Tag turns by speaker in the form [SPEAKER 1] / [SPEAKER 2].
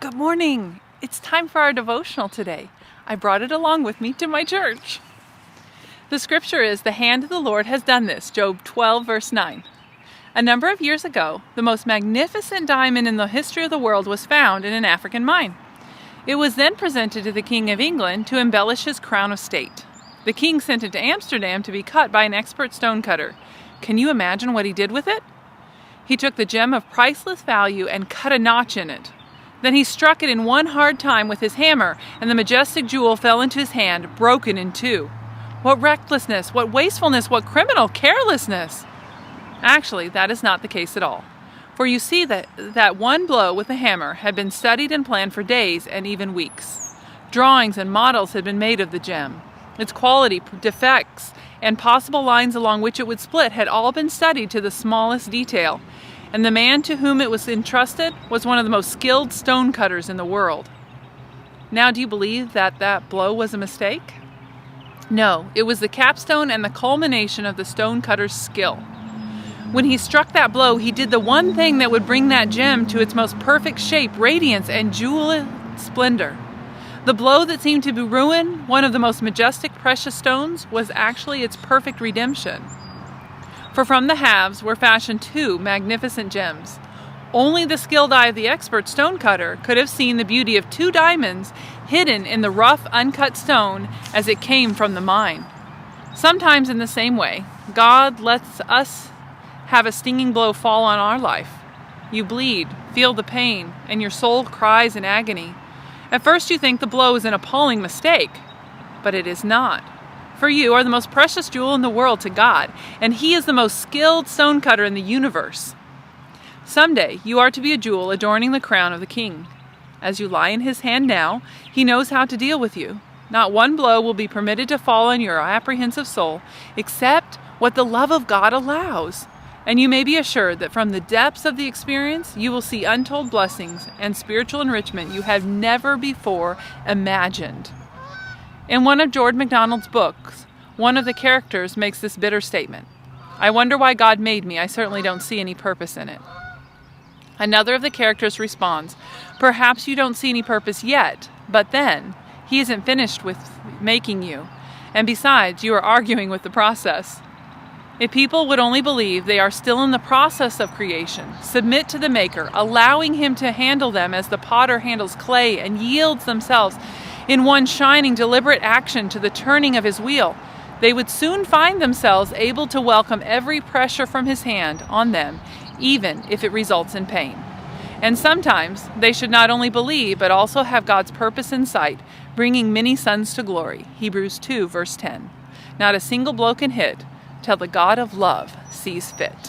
[SPEAKER 1] Good morning. It's time for our devotional today. I brought it along with me to my church. The scripture is, "The hand of the Lord has done this," Job 12, verse 9. A number of years ago, the most magnificent diamond in the history of the world was found in an African mine. It was then presented to the King of England to embellish his crown of state. The king sent it to Amsterdam to be cut by an expert stonecutter. Can you imagine what he did with it? He took the gem of priceless value and cut a notch in it. Then he struck it in one hard time with his hammer, and the majestic jewel fell into his hand, broken in two. What recklessness, what wastefulness, what criminal carelessness! Actually, that is not the case at all. For you see that one blow with the hammer had been studied and planned for days and even weeks. Drawings and models had been made of the gem. Its quality, defects, and possible lines along which it would split had all been studied to the smallest detail. And the man to whom it was entrusted was one of the most skilled stonecutters in the world. Now, do you believe that blow was a mistake? No, it was the capstone and the culmination of the stonecutter's skill. When he struck that blow, he did the one thing that would bring that gem to its most perfect shape, radiance, and jewel splendor. The blow that seemed to ruin one of the most majestic precious stones was actually its perfect redemption. For from the halves were fashioned two magnificent gems. Only the skilled eye of the expert stonecutter could have seen the beauty of two diamonds hidden in the rough, uncut stone as it came from the mine. Sometimes in the same way, God lets us have a stinging blow fall on our life. You bleed, feel the pain, and your soul cries in agony. At first you think the blow is an appalling mistake, but it is not. For you are the most precious jewel in the world to God, and He is the most skilled stonecutter in the universe. Someday you are to be a jewel adorning the crown of the King. As you lie in His hand now, He knows how to deal with you. Not one blow will be permitted to fall on your apprehensive soul, except what the love of God allows. And you may be assured that from the depths of the experience, you will see untold blessings and spiritual enrichment you have never before imagined. In one of George MacDonald's books, one of the characters makes this bitter statement: "I wonder why God made me. I certainly don't see any purpose in it." Another of the characters responds, "Perhaps you don't see any purpose yet, but then, He isn't finished with making you. And besides, you are arguing with the process." If people would only believe they are still in the process of creation, submit to the Maker, allowing Him to handle them as the potter handles clay and yields themselves in one shining, deliberate action to the turning of His wheel, they would soon find themselves able to welcome every pressure from His hand on them, even if it results in pain. And sometimes they should not only believe, but also have God's purpose in sight, bringing many sons to glory. Hebrews 2, verse 10. Not a single blow can hit till the God of love sees fit.